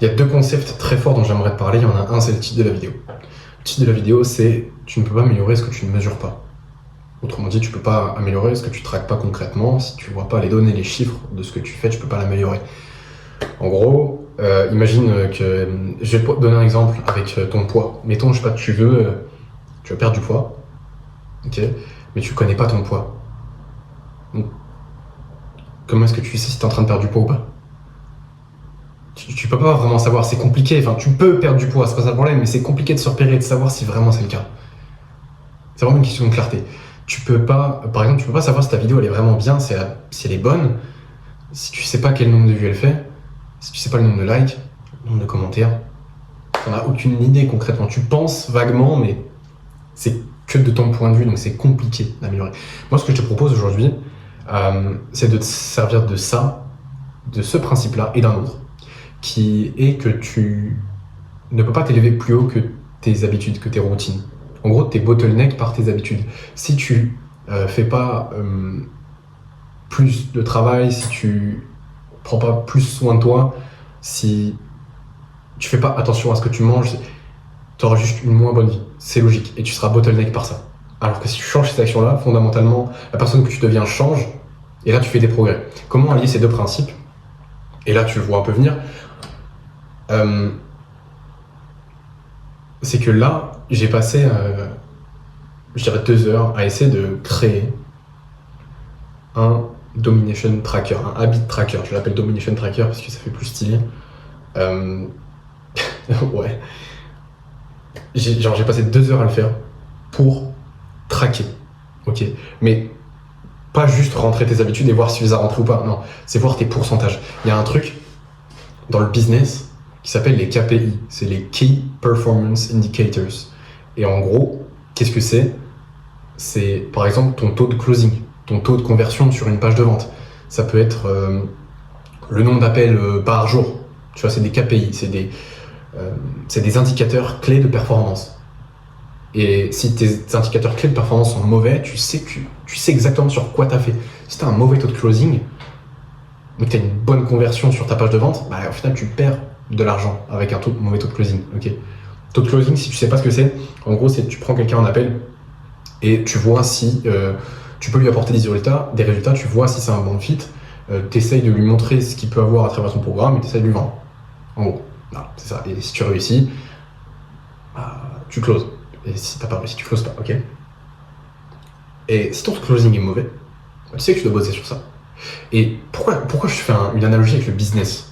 Il y a deux concepts très forts dont j'aimerais te parler. Il y en a un, c'est le titre de la vidéo. Le titre de la vidéo, c'est « Tu ne peux pas améliorer ce que tu ne mesures pas ». Autrement dit, tu ne peux pas améliorer ce que tu ne traques pas concrètement. Si tu ne vois pas les données, les chiffres de ce que tu fais, tu ne peux pas l'améliorer. En gros, imagine que... Je vais te donner un exemple avec ton poids. Mettons, je sais pas, tu veux perdre du poids, ok, mais tu ne connais pas ton poids. Donc, comment est-ce que tu sais si tu es en train de perdre du poids ou pas? Tu peux pas vraiment savoir, c'est compliqué. Enfin, tu peux perdre du poids, c'est pas ça le problème, mais c'est compliqué de se repérer et de savoir si vraiment c'est le cas. C'est vraiment une question de clarté. Tu peux pas, par exemple, tu peux pas savoir si ta vidéo elle est vraiment bien, si elle est bonne, si tu sais pas quel nombre de vues elle fait, si tu sais pas le nombre de likes, le nombre de commentaires. T'en as aucune idée concrètement. Tu penses vaguement, mais c'est que de ton point de vue, donc c'est compliqué d'améliorer. Moi, ce que je te propose aujourd'hui, c'est de te servir de ça, de ce principe-là et d'un autre, qui est que tu ne peux pas t'élever plus haut que tes habitudes, que tes routines. En gros, t'es bottleneck par tes habitudes. Si tu fais pas plus de travail, si tu prends pas plus soin de toi, si tu fais pas attention à ce que tu manges, tu auras juste une moins bonne vie. C'est logique. Et tu seras bottleneck par ça. Alors que si tu changes cette action-là, fondamentalement, la personne que tu deviens change, et là, tu fais des progrès. Comment allier ces deux principes? Et là, tu le vois un peu venir. C'est que là, j'ai passé, je dirais 2 heures à essayer de créer un domination tracker, un habit tracker. Je l'appelle domination tracker parce que ça fait plus stylé. Ouais. J'ai passé 2 heures à le faire pour traquer, ok. Mais pas juste rentrer tes habitudes et voir si tu les as rentrées ou pas. Non, c'est voir tes pourcentages. Il y a un truc dans le business qui s'appelle les KPI, c'est les Key Performance Indicators. Et en gros, qu'est-ce que c'est? C'est par exemple ton taux de closing, ton taux de conversion sur une page de vente. Ça peut être le nombre d'appels par jour. Tu vois, c'est des KPI, c'est des indicateurs clés de performance. Et si tes indicateurs clés de performance sont mauvais, tu sais exactement sur quoi tu as fait. Si tu as un mauvais taux de closing, mais que tu as une bonne conversion sur ta page de vente, bah, au final, tu perds de l'argent avec un mauvais taux de closing. Okay. Taux de closing, si tu sais pas ce que c'est, en gros, c'est que tu prends quelqu'un en appel et tu vois si tu peux lui apporter des résultats, tu vois si c'est un bon fit, tu essayes de lui montrer ce qu'il peut avoir à travers son programme et tu essayes de lui vendre. En gros, voilà, c'est ça. Et si tu réussis, bah, tu closes. Et si t'as pas réussi, tu closes pas, ok? Et si ton closing est mauvais, bah, tu sais que tu dois bosser sur ça. Et pourquoi je fais une analogie avec le business?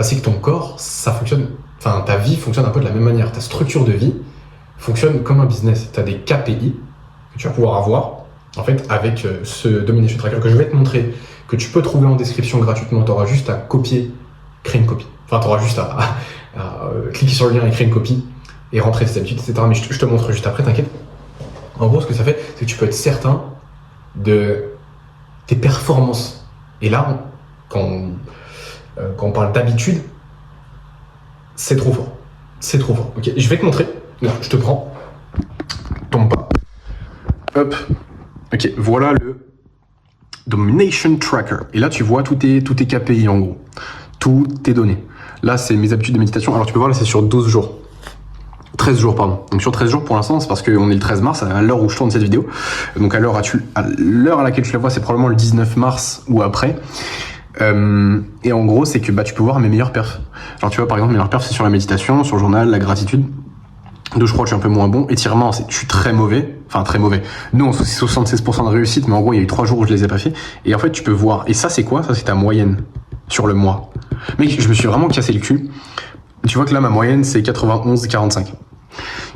C'est que ton corps, ça fonctionne, enfin ta vie fonctionne un peu de la même manière. Ta structure de vie fonctionne comme un business. Tu as des KPI que tu vas pouvoir avoir en fait avec ce Domination Tracker que je vais te montrer, que tu peux trouver en description gratuitement. Tu auras juste à copier, créer une copie. Enfin, tu auras juste à cliquer sur le lien et créer une copie et rentrer tes habitudes, etc. Mais je te montre juste après, t'inquiète. En gros, ce que ça fait, c'est que tu peux être certain de tes performances. Et là, quand on parle d'habitude, c'est trop fort. C'est trop fort. Ok, je vais te montrer. Là, je te prends. Tombe pas. Hop. Ok, voilà le Domination Tracker. Et là, tu vois tous tes KPI en gros. Tous tes données. Là, c'est mes habitudes de méditation. Alors, tu peux voir, là, c'est sur 12 jours. 13 jours, pardon. Donc sur 13 jours pour l'instant, c'est parce qu'on est le 13 mars, à l'heure où je tourne cette vidéo. Donc à l'heure à laquelle tu la vois, c'est probablement le 19 mars ou après. Et en gros, c'est que tu peux voir mes meilleurs perfs. Alors tu vois, par exemple, mes meilleurs perfs, c'est sur la méditation, sur le journal, la gratitude. Donc je crois que je suis un peu moins bon. Étirement, je suis très mauvais. Enfin, très mauvais. Non, c'est 76% de réussite, mais en gros, il y a eu 3 jours où je les ai pas fait. Et en fait, tu peux voir. Et ça, c'est quoi? Ça, c'est ta moyenne sur le mois. Mec, je me suis vraiment cassé le cul. Tu vois que là, ma moyenne, c'est 91-45.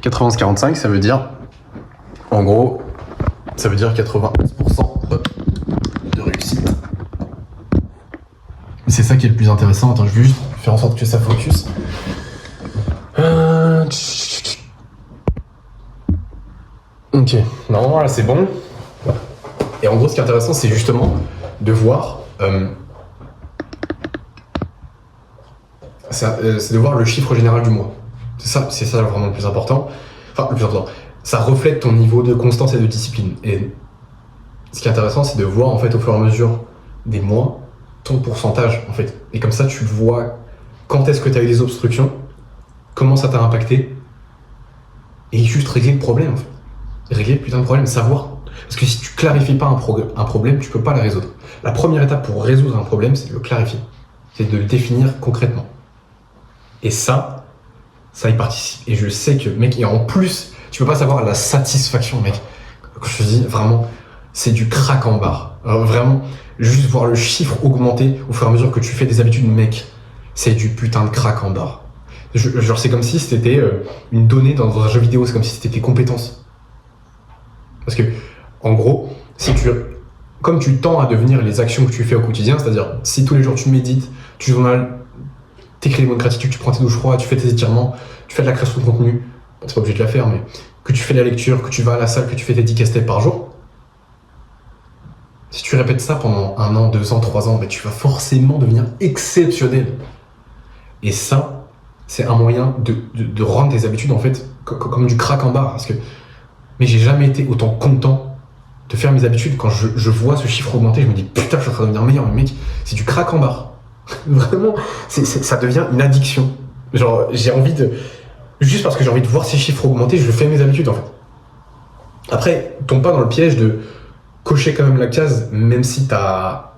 91-45, ça veut dire, en gros, ça veut dire 91% de réussite. C'est ça qui est le plus intéressant. Attends, je vais juste faire en sorte que ça focus. Ok, non, là c'est bon. Et en gros, ce qui est intéressant, c'est justement de voir... c'est de voir le chiffre général du mois. C'est ça vraiment le plus important. Enfin, le plus important. Ça reflète ton niveau de constance et de discipline. Et ce qui est intéressant, c'est de voir en fait au fur et à mesure des mois ton pourcentage en fait. Et comme ça, tu vois quand est-ce que tu as eu des obstructions, comment ça t'a impacté, et juste régler le problème en fait. Régler le putain de problème, savoir. Parce que si tu clarifies pas un problème, tu peux pas le résoudre. La première étape pour résoudre un problème, c'est de le clarifier. C'est de le définir concrètement. Et ça y participe. Et je sais que, mec, et en plus, tu peux pas savoir la satisfaction, mec. Quand je te dis, vraiment, c'est du crack en barre. Alors, vraiment, juste voir le chiffre augmenter au fur et à mesure que tu fais des habitudes, mec, c'est du putain de crack en barre. Genre, c'est comme si c'était une donnée dans un jeu vidéo, c'est comme si c'était tes compétences. Parce que, en gros, comme tu tends à devenir les actions que tu fais au quotidien, c'est-à-dire, si tous les jours tu médites, tu journales, t'écris les mots de gratitude, tu prends tes douches froides, tu fais tes étirements, tu fais de la création de contenu, c'est pas obligé de la faire, mais que tu fais de la lecture, que tu vas à la salle, que tu fais tes 10 casse-têtes par jour, si tu répètes ça pendant 1 an, 2 ans, 3 ans, ben tu vas forcément devenir exceptionnel. Et ça, c'est un moyen de rendre tes habitudes en fait comme du crack en barre. Parce que, mais j'ai jamais été autant content de faire mes habitudes. Quand je vois ce chiffre augmenter, je me dis putain, je suis en train de devenir meilleur. Mais mec, c'est du crack en barre. Vraiment, ça devient une addiction. Genre, j'ai envie de... Juste parce que j'ai envie de voir ces chiffres augmenter, je fais mes habitudes en fait. Après, tombe pas dans le piège de cocher quand même la case, même si t'as...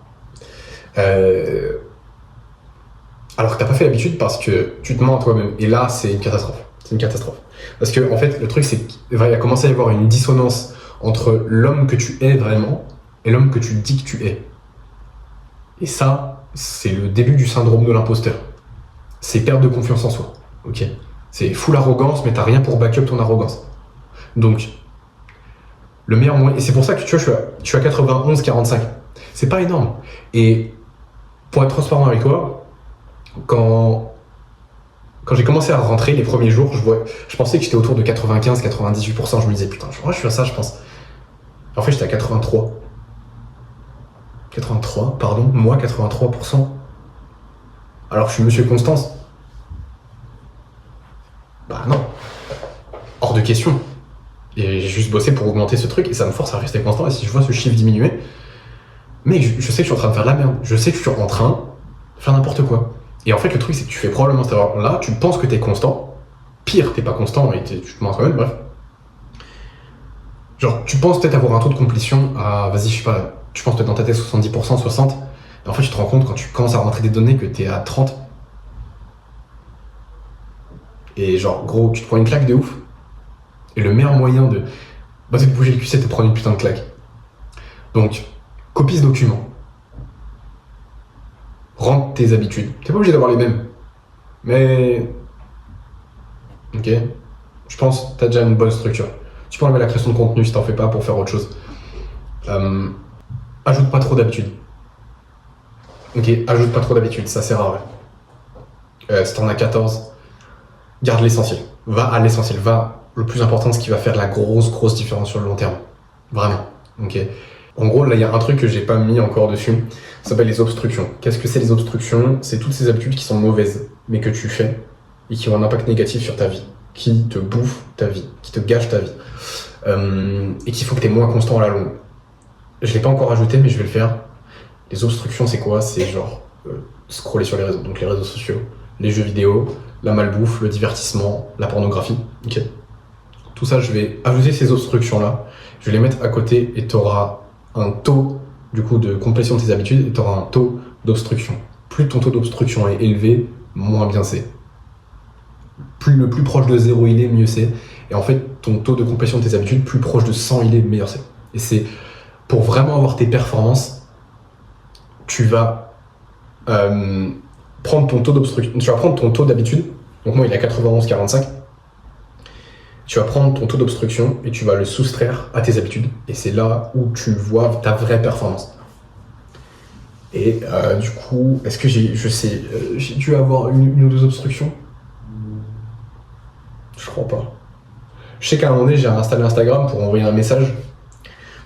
alors que t'as pas fait l'habitude parce que tu te mens à toi-même. Et là, c'est une catastrophe. C'est une catastrophe. Parce que, en fait, le truc, c'est qu'il va commencer à y avoir une dissonance entre l'homme que tu es vraiment et l'homme que tu dis que tu es. Et ça, c'est le début du syndrome de l'imposteur. C'est perte de confiance en soi. Ok ? C'est full arrogance, mais t'as rien pour back up ton arrogance. Donc, le meilleur moyen... Et c'est pour ça que, tu vois, je suis à 91-45. C'est pas énorme. Et pour être transparent avec toi, quand j'ai commencé à rentrer les premiers jours, je pensais que j'étais autour de 95-98%. Je me disais, putain, je suis à ça, je pense. En fait, j'étais à 83. 83, pardon, moi, 83%. Alors que je suis Monsieur Constance. Bah non. Hors de question. Et j'ai juste bossé pour augmenter ce truc et ça me force à rester constant. Et si je vois ce chiffre diminuer, mec, je sais que je suis en train de faire de la merde. Je sais que je suis en train de faire n'importe quoi. Et en fait, le truc, c'est que tu fais probablement cette erreur-là, tu penses que t'es constant. Pire, t'es pas constant et tu te mens à toi-même, bref. Genre, tu penses peut-être avoir un taux de complétion à, vas-y, je sais pas, tu penses peut-être dans ta tête 70%, 60%. Et en fait, tu te rends compte quand tu commences à rentrer des données que t'es à 30%. Et genre, gros, tu te prends une claque de ouf. Et le meilleur moyen de bouger le cul, c'est de te prendre une putain de claque. Donc, copie ce document. Rentre tes habitudes. T'es pas obligé d'avoir les mêmes. Mais... Ok. Je pense que t'as déjà une bonne structure. Tu peux enlever la création de contenu si t'en fais pas pour faire autre chose. Ajoute pas trop d'habitudes. Ok, ajoute pas trop d'habitudes, ça sert à rien. Si t'en as 14, garde l'essentiel. Va à l'essentiel. Va le plus important, ce qui va faire la grosse différence sur le long terme. Vraiment. Ok. En gros, là, il y a un truc que j'ai pas mis encore dessus. Ça s'appelle les obstructions. Qu'est-ce que c'est les obstructions ? C'est toutes ces habitudes qui sont mauvaises, mais que tu fais et qui ont un impact négatif sur ta vie, qui te bouffent ta vie, qui te gâchent ta vie, et qu'il faut que tu es moins constant à la longue. Je l'ai pas encore ajouté, mais je vais le faire. Les obstructions, c'est quoi ? C'est genre scroller sur les réseaux, donc les réseaux sociaux, les jeux vidéo, la malbouffe, le divertissement, la pornographie. Ok. Tout ça, je vais ajouter ces obstructions-là. Je vais les mettre à côté et tu auras un taux du coup de complétion de tes habitudes et tu auras un taux d'obstruction. Plus ton taux d'obstruction est élevé, moins bien c'est. Le plus proche de 0 il est, mieux c'est. Et en fait, ton taux de complétion de tes habitudes, plus proche de 100 il est, meilleur c'est. Et c'est pour vraiment avoir tes performances, tu vas prendre ton taux d'obstruction, tu vas prendre ton taux d'habitude. Donc moi il est à 91-45. Tu vas prendre ton taux d'obstruction et tu vas le soustraire à tes habitudes. Et c'est là où tu vois ta vraie performance. Et du coup, est-ce que j'ai dû avoir une ou deux obstructions ? Je crois pas. Je sais qu'à un moment donné, j'ai installé Instagram pour envoyer un message.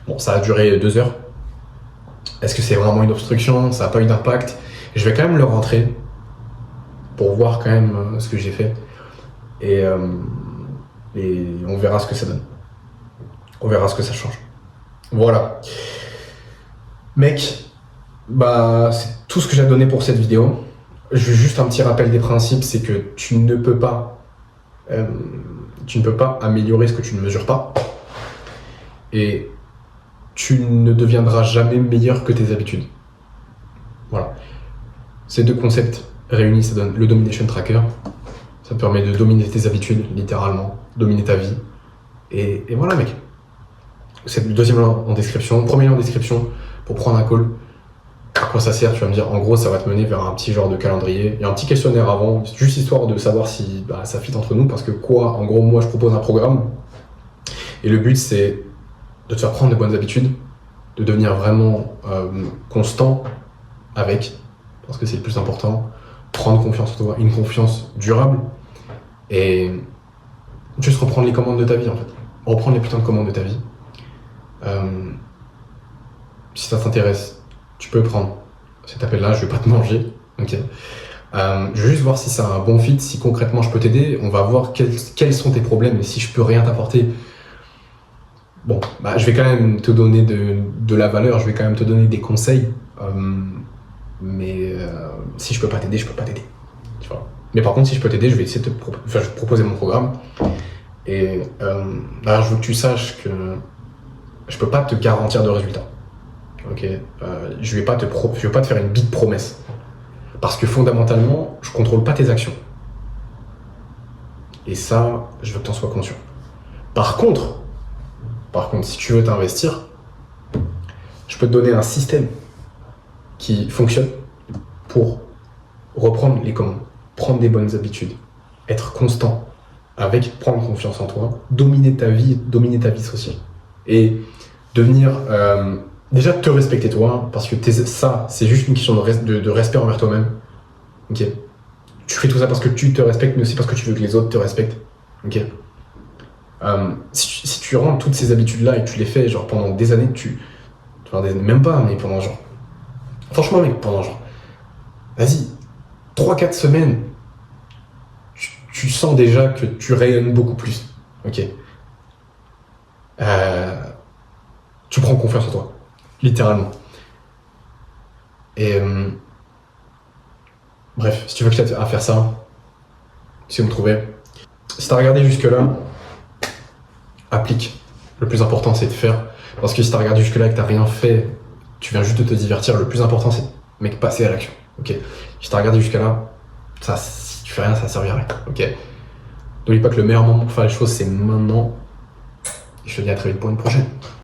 Bon, ça a duré 2 heures. Est-ce que c'est vraiment une obstruction ? Ça n'a pas eu d'impact. Je vais quand même le rentrer pour voir quand même ce que j'ai fait. Et on verra ce que ça donne. On verra ce que ça change. Voilà. Mec, bah c'est tout ce que j'ai à donner pour cette vidéo. Juste un petit rappel des principes, c'est que euh, tu ne peux pas améliorer ce que tu ne mesures pas. Et tu ne deviendras jamais meilleur que tes habitudes. Voilà. Ces deux concepts réunis, ça donne le Domination Tracker. Ça te permet de dominer tes habitudes, littéralement, dominer ta vie. Et voilà, mec. C'est le deuxième lien en description. Premier lien en description pour prendre un call. À quoi ça sert? Tu vas me dire, en gros, ça va te mener vers un petit genre de calendrier. Il y a un petit questionnaire avant, juste histoire de savoir si ça fit entre nous. Parce que en gros, moi, je propose un programme. Et le but, c'est de te faire prendre de bonnes habitudes, de devenir vraiment constant avec, parce que c'est le plus important, prendre confiance en toi, une confiance durable, et juste reprendre les commandes de ta vie, en fait. Reprendre les putains de commandes de ta vie. Si ça t'intéresse, tu peux prendre cet appel-là, je vais pas te manger, ok. Je vais juste voir si c'est un bon fit, si concrètement je peux t'aider. On va voir quels sont tes problèmes et si je peux rien t'apporter. Bon, je vais quand même te donner de la valeur, je vais quand même te donner des conseils. Mais si je peux pas t'aider, je peux pas t'aider. Tu vois. Mais par contre, si je peux t'aider, je vais essayer de te proposer mon programme. Et alors, je veux que tu saches que je peux pas te garantir de résultats. Ok. Je vais pas te faire une big promesse. Parce que fondamentalement, je contrôle pas tes actions. Et ça, je veux que tu en sois conscient. Par contre, si tu veux t'investir, je peux te donner un système qui fonctionne pour reprendre les commandes, prendre des bonnes habitudes, être constant, prendre confiance en toi, dominer ta vie sociale. Et devenir... déjà, te respecter toi, parce que ça, c'est juste une question de respect envers toi-même. Ok. Tu fais tout ça parce que tu te respectes, mais aussi parce que tu veux que les autres te respectent. Ok. Si tu rentres toutes ces habitudes-là et que tu les fais genre pendant des années, même pas, mais pendant genre... Franchement, mec, pendant genre... Vas-y, 3-4 semaines, tu sens déjà que tu rayonnes beaucoup plus. Ok. Tu prends confiance en toi. Littéralement. Et... bref, si tu veux que je t'aide à faire ça, tu sais où me trouver. Si t'as regardé jusque-là, applique. Le plus important, c'est de faire. Parce que si t'as regardé jusque-là et que t'as rien fait, tu viens juste de te divertir. Le plus important, c'est, mec, passer à l'action. Ok. Si t'as regardé jusque-là, si tu fais rien, ça servira à rien. Ok. N'oublie pas que le meilleur moment pour faire les choses, c'est maintenant. Et je te dis à très vite pour une prochaine.